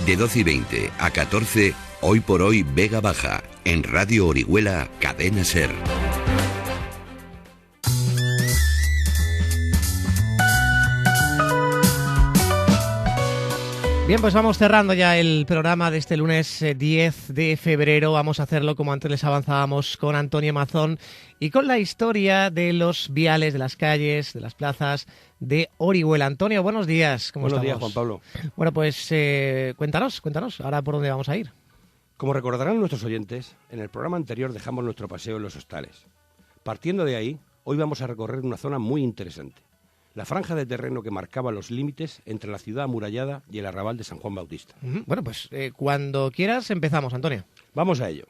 De 12:20 a 14, Hoy por Hoy Vega Baja, en Radio Orihuela, Cadena SER. Bien, pues vamos cerrando ya el programa de este lunes 10 de febrero. Vamos a hacerlo, como antes les avanzábamos, con Antonio Mazón y con la historia de los viales, de las calles, de las plazas de Orihuela. Antonio, buenos días. ¿Cómo estamos? Buenos días, Juan Pablo. Bueno, pues cuéntanos, ahora por dónde vamos a ir. Como recordarán nuestros oyentes, en el programa anterior dejamos nuestro paseo en los hostales. Partiendo de ahí, hoy vamos a recorrer una zona muy interesante. La franja de terreno que marcaba los límites entre la ciudad amurallada y el arrabal de San Juan Bautista. Bueno, pues cuando quieras empezamos, Antonio. Vamos a ello.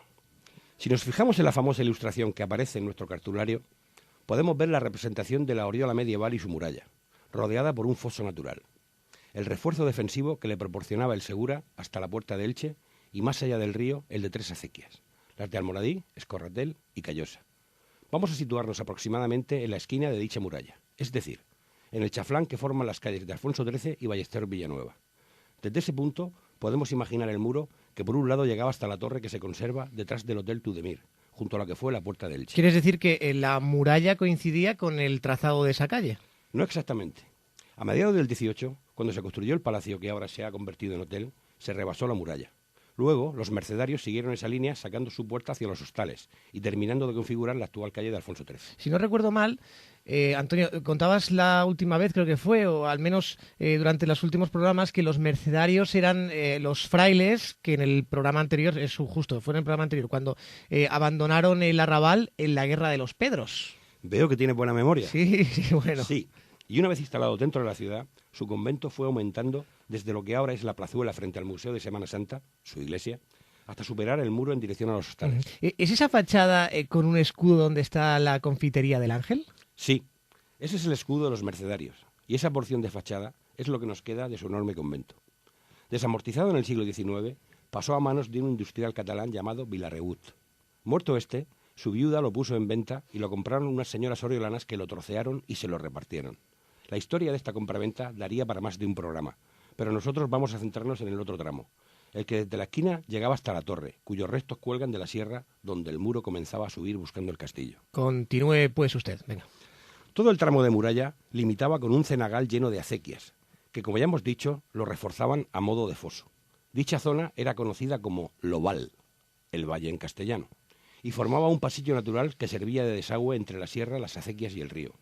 Si nos fijamos en la famosa ilustración que aparece en nuestro cartulario, podemos ver la representación de la Oriola medieval y su muralla, rodeada por un foso natural. El refuerzo defensivo que le proporcionaba el Segura hasta la puerta de Elche y más allá del río el de tres acequias, las de Almoradí, Escorratel y Callosa. Vamos a situarnos aproximadamente en la esquina de dicha muralla, es decir, en el chaflán que forman las calles de Alfonso XIII y Ballesteros Villanueva. Desde ese punto podemos imaginar el muro que por un lado llegaba hasta la torre que se conserva detrás del Hotel Tudemir, junto a la que fue la Puerta de Elche. ¿Quieres decir que la muralla coincidía con el trazado de esa calle? No exactamente. A mediados del 18, cuando se construyó el palacio que ahora se ha convertido en hotel, se rebasó la muralla. Luego, los mercedarios siguieron esa línea sacando su puerta hacia los hostales y terminando de configurar la actual calle de Alfonso XIII. Si no recuerdo mal, Antonio, contabas la última vez, creo que fue, o al menos durante los últimos programas, que los mercedarios eran los frailes, que en el programa anterior, fue en el programa anterior, cuando abandonaron el arrabal en la Guerra de los Pedros. Veo que tiene buena memoria. Sí, bueno. Sí, y una vez instalado dentro de la ciudad, su convento fue aumentando desde lo que ahora es la plazuela frente al Museo de Semana Santa, su iglesia, hasta superar el muro en dirección a los hostales. ¿Es esa fachada con un escudo donde está la confitería del Ángel? Sí, ese es el escudo de los mercedarios, y esa porción de fachada es lo que nos queda de su enorme convento. Desamortizado en el siglo XIX, pasó a manos de un industrial catalán llamado Vilarregut. Muerto este, su viuda lo puso en venta y lo compraron unas señoras oriolanas que lo trocearon y se lo repartieron. La historia de esta compraventa daría para más de un programa, pero nosotros vamos a centrarnos en el otro tramo, el que desde la esquina llegaba hasta la torre, cuyos restos cuelgan de la sierra donde el muro comenzaba a subir buscando el castillo. Continúe pues usted, venga. Todo el tramo de muralla limitaba con un cenagal lleno de acequias, que como ya hemos dicho, lo reforzaban a modo de foso. Dicha zona era conocida como Lobal, el valle en castellano, y formaba un pasillo natural que servía de desagüe entre la sierra, las acequias y el río.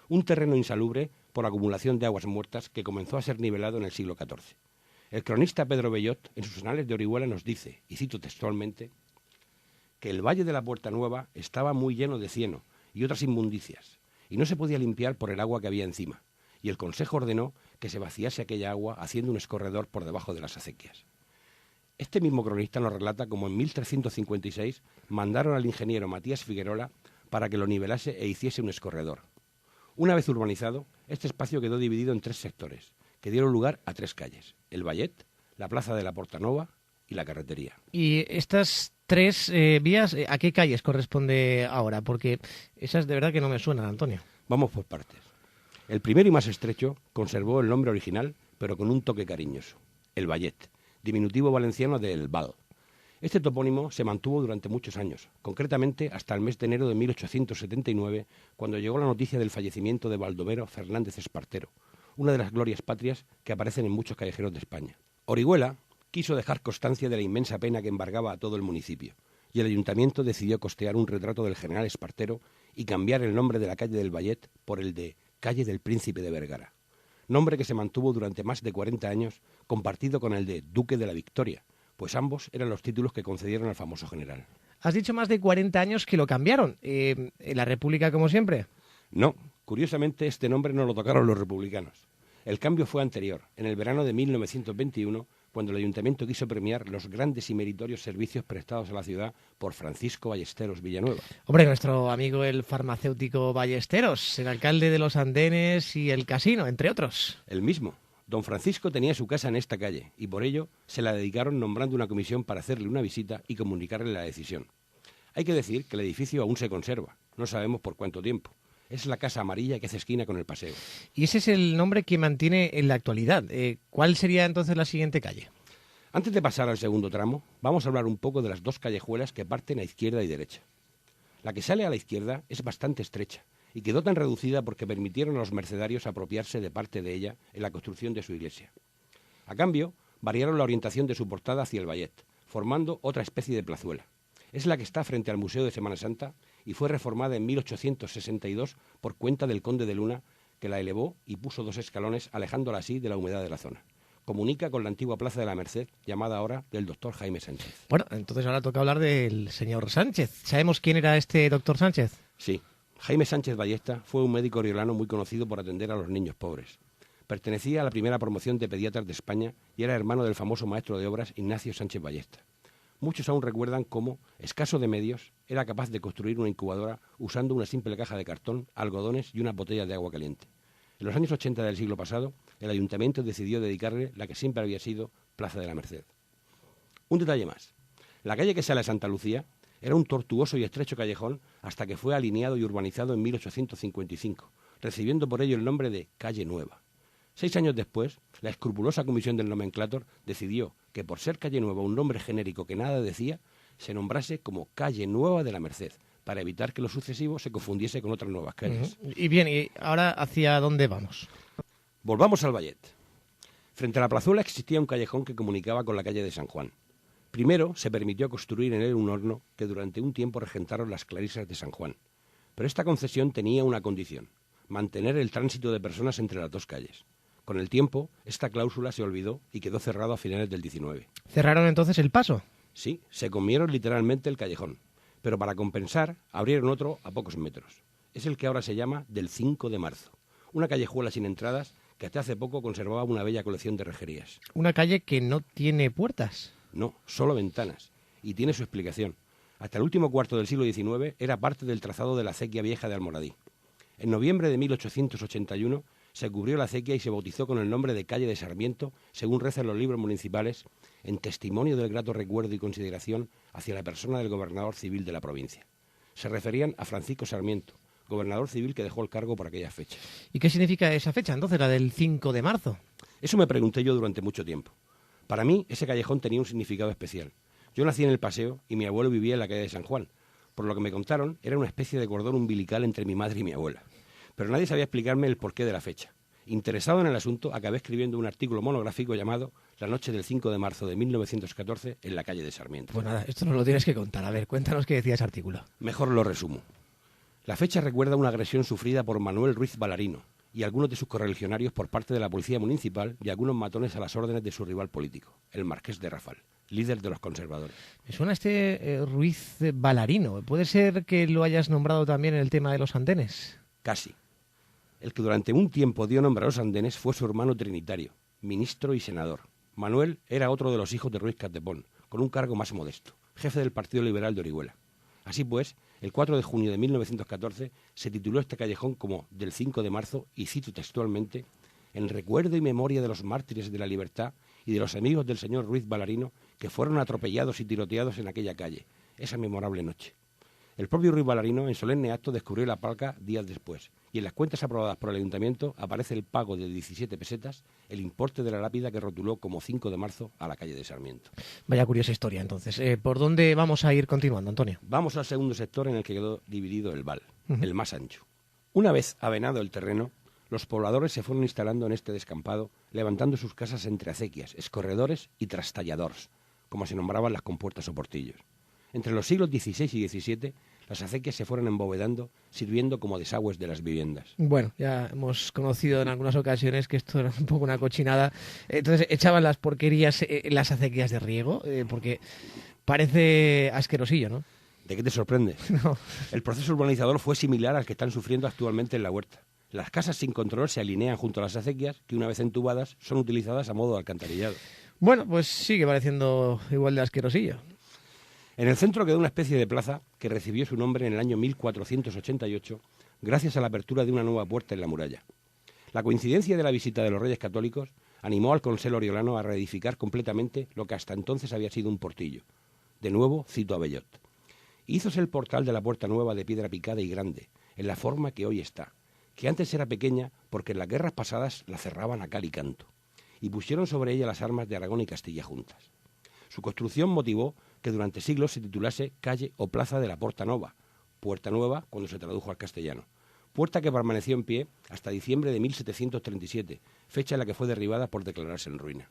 Un terreno insalubre por acumulación de aguas muertas que comenzó a ser nivelado en el siglo XIV. El cronista Pedro Bellot, en sus Anales de Orihuela, nos dice, y cito textualmente, que el valle de la Puerta Nueva estaba muy lleno de cieno y otras inmundicias, y no se podía limpiar por el agua que había encima, y el consejo ordenó que se vaciase aquella agua haciendo un escorredor por debajo de las acequias. Este mismo cronista nos relata cómo en 1356 mandaron al ingeniero Matías Figuerola para que lo nivelase e hiciese un escorredor. Una vez urbanizado, este espacio quedó dividido en tres sectores, que dieron lugar a tres calles, el Vallet, la Plaza de la Portanova y la Carretería. ¿Y estas tres vías, a qué calles corresponde ahora? Porque esas de verdad que no me suenan, Antonio. Vamos por partes. El primero y más estrecho conservó el nombre original, pero con un toque cariñoso, el Vallet, diminutivo valenciano de El Val. Este topónimo se mantuvo durante muchos años, concretamente hasta el mes de enero de 1879, cuando llegó la noticia del fallecimiento de Baldomero Fernández Espartero, una de las glorias patrias que aparecen en muchos callejeros de España. Orihuela quiso dejar constancia de la inmensa pena que embargaba a todo el municipio, y el ayuntamiento decidió costear un retrato del general Espartero y cambiar el nombre de la calle del Vallet por el de Calle del Príncipe de Vergara, nombre que se mantuvo durante más de 40 años, compartido con el de Duque de la Victoria, pues ambos eran los títulos que concedieron al famoso general. Has dicho más de 40 años que lo cambiaron. ¿En la República como siempre? No, curiosamente este nombre no lo tocaron los republicanos. El cambio fue anterior, en el verano de 1921, cuando el ayuntamiento quiso premiar los grandes y meritorios servicios prestados a la ciudad por Francisco Ballesteros Villanueva. Hombre, nuestro amigo el farmacéutico Ballesteros, el alcalde de los Andenes y el casino, entre otros. El mismo. Don Francisco tenía su casa en esta calle y por ello se la dedicaron nombrando una comisión para hacerle una visita y comunicarle la decisión. Hay que decir que el edificio aún se conserva, no sabemos por cuánto tiempo. Es la Casa Amarilla que hace esquina con el paseo. Y ese es el nombre que mantiene en la actualidad. ¿Cuál sería entonces la siguiente calle? Antes de pasar al segundo tramo, vamos a hablar un poco de las dos callejuelas que parten a izquierda y derecha. La que sale a la izquierda es bastante estrecha y quedó tan reducida porque permitieron a los mercedarios apropiarse de parte de ella en la construcción de su iglesia. A cambio, variaron la orientación de su portada hacia el Vallet, formando otra especie de plazuela. Es la que está frente al Museo de Semana Santa y fue reformada en 1862 por cuenta del conde de Luna, que la elevó y puso 2 escalones, alejándola así de la humedad de la zona. Comunica con la antigua Plaza de la Merced, llamada ahora del doctor Jaime Sánchez. Bueno, entonces ahora toca hablar del señor Sánchez. ¿Sabemos quién era este doctor Sánchez? Sí, Jaime Sánchez Ballesta fue un médico oriolano muy conocido por atender a los niños pobres. Pertenecía a la primera promoción de pediatras de España y era hermano del famoso maestro de obras Ignacio Sánchez Ballesta. Muchos aún recuerdan cómo, escaso de medios, era capaz de construir una incubadora usando una simple caja de cartón, algodones y una botella de agua caliente. En los años 80 del siglo pasado, el ayuntamiento decidió dedicarle la que siempre había sido Plaza de la Merced. Un detalle más. La calle que sale a Santa Lucía era un tortuoso y estrecho callejón hasta que fue alineado y urbanizado en 1855, recibiendo por ello el nombre de Calle Nueva. 6 años después, la escrupulosa comisión del nomenclátor decidió que por ser Calle Nueva un nombre genérico que nada decía, se nombrase como Calle Nueva de la Merced, para evitar que lo sucesivo se confundiese con otras nuevas calles. Y bien, ¿y ahora hacia dónde vamos? Volvamos al Vallet. Frente a la plazuela existía un callejón que comunicaba con la calle de San Juan. Primero se permitió construir en él un horno que durante un tiempo regentaron las clarisas de San Juan. Pero esta concesión tenía una condición: mantener el tránsito de personas entre las dos calles. Con el tiempo, esta cláusula se olvidó y quedó cerrado a finales del 19. ¿Cerraron entonces el paso? Sí, se comieron literalmente el callejón. Pero para compensar, abrieron otro a pocos metros. Es el que ahora se llama del 5 de marzo. Una callejuela sin entradas que hasta hace poco conservaba una bella colección de rejerías. Una calle que no tiene puertas. No, solo ventanas. Y tiene su explicación. Hasta el último cuarto del siglo XIX era parte del trazado de la acequia vieja de Almoradí. En noviembre de 1881 se cubrió la acequia y se bautizó con el nombre de Calle de Sarmiento, según rezan los libros municipales, en testimonio del grato recuerdo y consideración hacia la persona del gobernador civil de la provincia. Se referían a Francisco Sarmiento, gobernador civil que dejó el cargo por aquella fecha. ¿Y qué significa esa fecha, entonces, la del 5 de marzo? Eso me pregunté yo durante mucho tiempo. Para mí, ese callejón tenía un significado especial. Yo nací en el Paseo y mi abuelo vivía en la calle de San Juan. Por lo que me contaron, era una especie de cordón umbilical entre mi madre y mi abuela. Pero nadie sabía explicarme el porqué de la fecha. Interesado en el asunto, acabé escribiendo un artículo monográfico llamado La noche del 5 de marzo de 1914 en la calle de Sarmiento. Pues nada, esto nos lo tienes que contar. A ver, cuéntanos qué decía ese artículo. Mejor lo resumo. La fecha recuerda una agresión sufrida por Manuel Ruiz Balarino y algunos de sus correligionarios por parte de la policía municipal y algunos matones a las órdenes de su rival político, el marqués de Rafal, líder de los conservadores. Me suena Ruiz Balarino. ¿Puede ser que lo hayas nombrado también en el tema de los andenes? Casi. El que durante un tiempo dio nombre a los andenes fue su hermano trinitario, ministro y senador. Manuel era otro de los hijos de Ruiz Catepón, con un cargo más modesto, jefe del Partido Liberal de Orihuela. Así pues, el 4 de junio de 1914 se tituló este callejón como del 5 de marzo, y cito textualmente, en recuerdo y memoria de los mártires de la libertad y de los amigos del señor Ruiz Balarino que fueron atropellados y tiroteados en aquella calle, esa memorable noche. El propio Ruiz Balarino, en solemne acto, descubrió la placa días después, y en las cuentas aprobadas por el ayuntamiento aparece el pago de 17 pesetas, el importe de la lápida que rotuló como 5 de marzo a la calle de Sarmiento. Vaya curiosa historia, entonces. ¿Por dónde vamos a ir continuando, Antonio? Vamos al segundo sector en el que quedó dividido el val, el más ancho. Una vez avenado el terreno, los pobladores se fueron instalando en este descampado, levantando sus casas entre acequias, escorredores y trastalladors, como se nombraban las compuertas o portillos. Entre los siglos XVI y XVII, las acequias se fueron embovedando, sirviendo como desagües de las viviendas. Bueno, ya hemos conocido en algunas ocasiones que esto era un poco una cochinada. Entonces, echaban las porquerías en las acequias de riego, porque parece asquerosillo, ¿no? ¿De qué te sorprende? No. El proceso urbanizador fue similar al que están sufriendo actualmente en la huerta. Las casas sin control se alinean junto a las acequias, que una vez entubadas son utilizadas a modo de alcantarillado. Bueno, pues sigue pareciendo igual de asquerosillo. En el centro quedó una especie de plaza que recibió su nombre en el año 1488 gracias a la apertura de una nueva puerta en la muralla. La coincidencia de la visita de los Reyes Católicos animó al Consell oriolano a reedificar completamente lo que hasta entonces había sido un portillo. De nuevo cito a Bellot. Hízose el portal de la puerta nueva de piedra picada y grande, en la forma que hoy está, que antes era pequeña porque en las guerras pasadas la cerraban a cal y canto, y pusieron sobre ella las armas de Aragón y Castilla juntas. Su construcción motivó que durante siglos se titulase calle o plaza de la Porta Nova, Puerta Nueva cuando se tradujo al castellano, puerta que permaneció en pie hasta diciembre de 1737, fecha en la que fue derribada por declararse en ruina.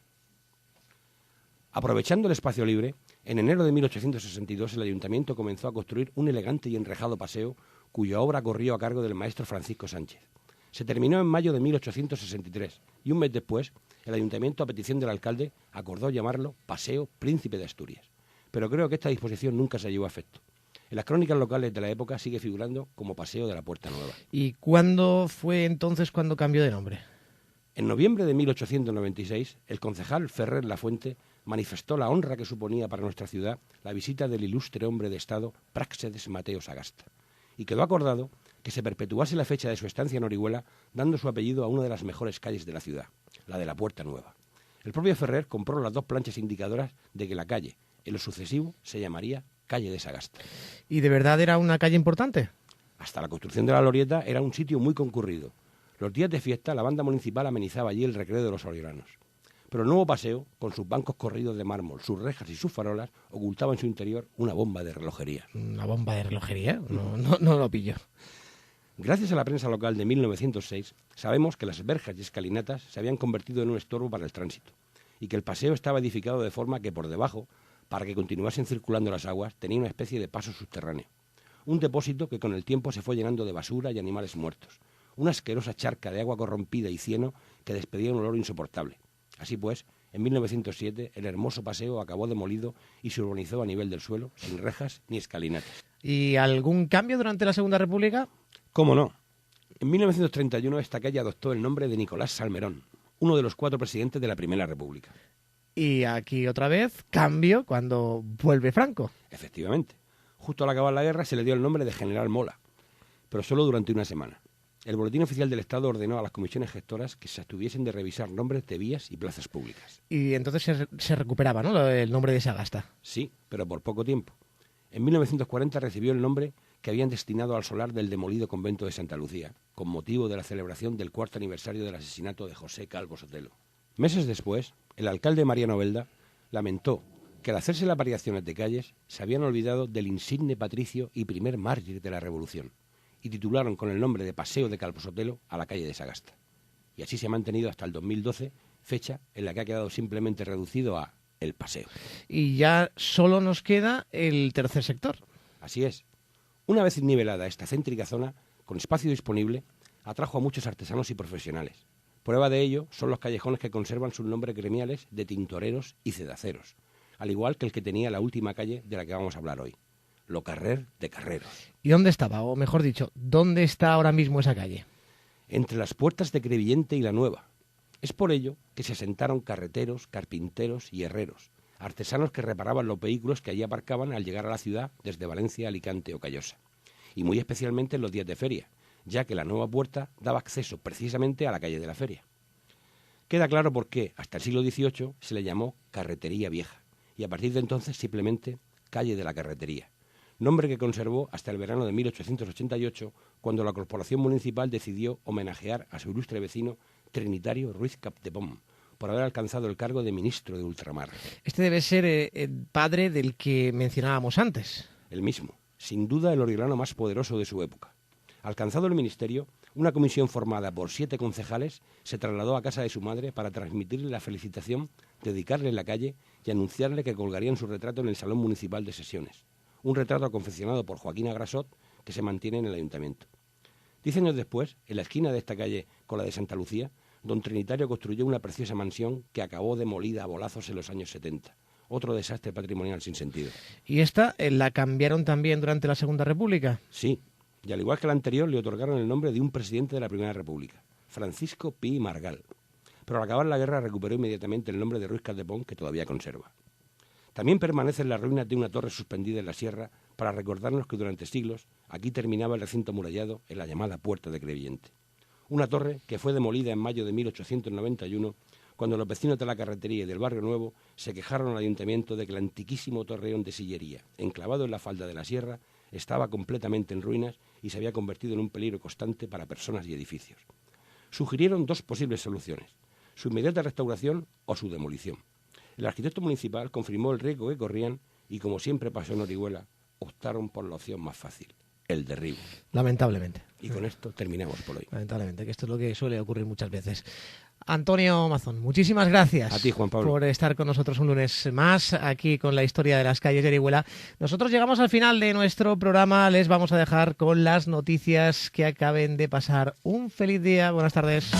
Aprovechando el espacio libre, en enero de 1862 el ayuntamiento comenzó a construir un elegante y enrejado paseo cuya obra corrió a cargo del maestro Francisco Sánchez. Se terminó en mayo de 1863 y un mes después el ayuntamiento, a petición del alcalde, acordó llamarlo Paseo Príncipe de Asturias. Pero creo que esta disposición nunca se llevó a efecto. En las crónicas locales de la época sigue figurando como Paseo de la Puerta Nueva. ¿Y cuándo fue entonces cuando cambió de nombre? En noviembre de 1896, el concejal Ferrer Lafuente manifestó la honra que suponía para nuestra ciudad la visita del ilustre hombre de Estado Práxedes Mateo Sagasta, y quedó acordado que se perpetuase la fecha de su estancia en Orihuela, dando su apellido a una de las mejores calles de la ciudad, la de la Puerta Nueva. El propio Ferrer compró las 2 planchas indicadoras de que la calle, en lo sucesivo, se llamaría Calle de Sagasta. ¿Y de verdad era una calle importante? Hasta la construcción de la glorieta era un sitio muy concurrido. Los días de fiesta la banda municipal amenizaba allí el recreo de los oriolanos. Pero el nuevo paseo, con sus bancos corridos de mármol, sus rejas y sus farolas, ocultaba en su interior una bomba de relojería. ¿Una bomba de relojería? No lo pillo. Gracias a la prensa local de 1906, sabemos que las verjas y escalinatas se habían convertido en un estorbo para el tránsito y que el paseo estaba edificado de forma que por debajo, para que continuasen circulando las aguas, tenía una especie de paso subterráneo. Un depósito que con el tiempo se fue llenando de basura y animales muertos. Una asquerosa charca de agua corrompida y cieno que despedía un olor insoportable. Así pues, en 1907 el hermoso paseo acabó demolido y se urbanizó a nivel del suelo, sin rejas ni escalinatas. ¿Y algún cambio durante la Segunda República? ¿Cómo no? En 1931 esta calle adoptó el nombre de Nicolás Salmerón, uno de los 4 presidentes de la Primera República. Y aquí otra vez, cambio cuando vuelve Franco. Efectivamente. Justo al acabar la guerra se le dio el nombre de General Mola, pero solo durante una semana. El Boletín Oficial del Estado ordenó a las comisiones gestoras que se abstuviesen de revisar nombres de vías y plazas públicas. Y entonces se recuperaba, ¿no?, el nombre de Sagasta. Sí, pero por poco tiempo. En 1940 recibió el nombre que habían destinado al solar del demolido convento de Santa Lucía, con motivo de la celebración del 4º aniversario del asesinato de José Calvo Sotelo. Meses después, el alcalde Mariano Belda lamentó que al hacerse las variaciones de calles se habían olvidado del insigne patricio y primer mártir de la Revolución, y titularon con el nombre de Paseo de Calvo Sotelo a la calle de Sagasta. Y así se ha mantenido hasta el 2012, fecha en la que ha quedado simplemente reducido a El Paseo. Y ya solo nos queda el tercer sector. Así es. Una vez nivelada esta céntrica zona, con espacio disponible, atrajo a muchos artesanos y profesionales. Prueba de ello son los callejones que conservan sus nombres gremiales de tintoreros y cedaceros, al igual que el que tenía la última calle de la que vamos a hablar hoy, Lo Carrer de Carreros. ¿Y dónde estaba? O mejor dicho, ¿dónde está ahora mismo esa calle? Entre las puertas de Crevillente y La Nueva. Es por ello que se asentaron carreteros, carpinteros y herreros, artesanos que reparaban los vehículos que allí aparcaban al llegar a la ciudad desde Valencia, Alicante o Callosa, y muy especialmente en los días de feria, ya que la nueva puerta daba acceso precisamente a la calle de la feria. Queda claro por qué hasta el siglo XVIII se le llamó Carretería Vieja, y a partir de entonces simplemente Calle de la Carretería, nombre que conservó hasta el verano de 1888, cuando la Corporación Municipal decidió homenajear a su ilustre vecino Trinitario Ruiz Capdepón, por haber alcanzado el cargo de ministro de ultramar. Este debe ser el padre del que mencionábamos antes. El mismo, sin duda el oriolano más poderoso de su época. Alcanzado el ministerio, una comisión formada por 7 concejales se trasladó a casa de su madre para transmitirle la felicitación, dedicarle la calle y anunciarle que colgarían su retrato en el Salón Municipal de Sesiones. Un retrato confeccionado por Joaquín Agrasot que se mantiene en el ayuntamiento. 10 años después, en la esquina de esta calle con la de Santa Lucía, don Trinitario construyó una preciosa mansión que acabó demolida a bolazos en los años 70. Otro desastre patrimonial sin sentido. ¿Y esta la cambiaron también durante la Segunda República? Sí, y al igual que la anterior le otorgaron el nombre de un presidente de la Primera República, Francisco Pi Margal. Pero al acabar la guerra recuperó inmediatamente el nombre de Ruiz Capdepón, que todavía conserva. También permanecen las ruinas de una torre suspendida en la sierra para recordarnos que durante siglos aquí terminaba el recinto amurallado en la llamada Puerta de Crevillente. Una torre que fue demolida en mayo de 1891, cuando los vecinos de la Carretería y del Barrio Nuevo se quejaron al ayuntamiento de que el antiquísimo torreón de sillería, enclavado en la falda de la sierra, estaba completamente en ruinas y se había convertido en un peligro constante para personas y edificios. Sugirieron 2 posibles soluciones: su inmediata restauración o su demolición. El arquitecto municipal confirmó el riesgo que corrían y, como siempre pasó en Orihuela, optaron por la opción más fácil, el derribo. Lamentablemente. Y con esto terminamos por hoy. Lamentablemente, que esto es lo que suele ocurrir muchas veces. Antonio Mazón, muchísimas gracias A ti, Juan Pablo, por estar con nosotros un lunes más aquí con la historia de las calles de Orihuela. Nosotros llegamos al final de nuestro programa, les vamos a dejar con las noticias que acaben de pasar. Un feliz día, buenas tardes.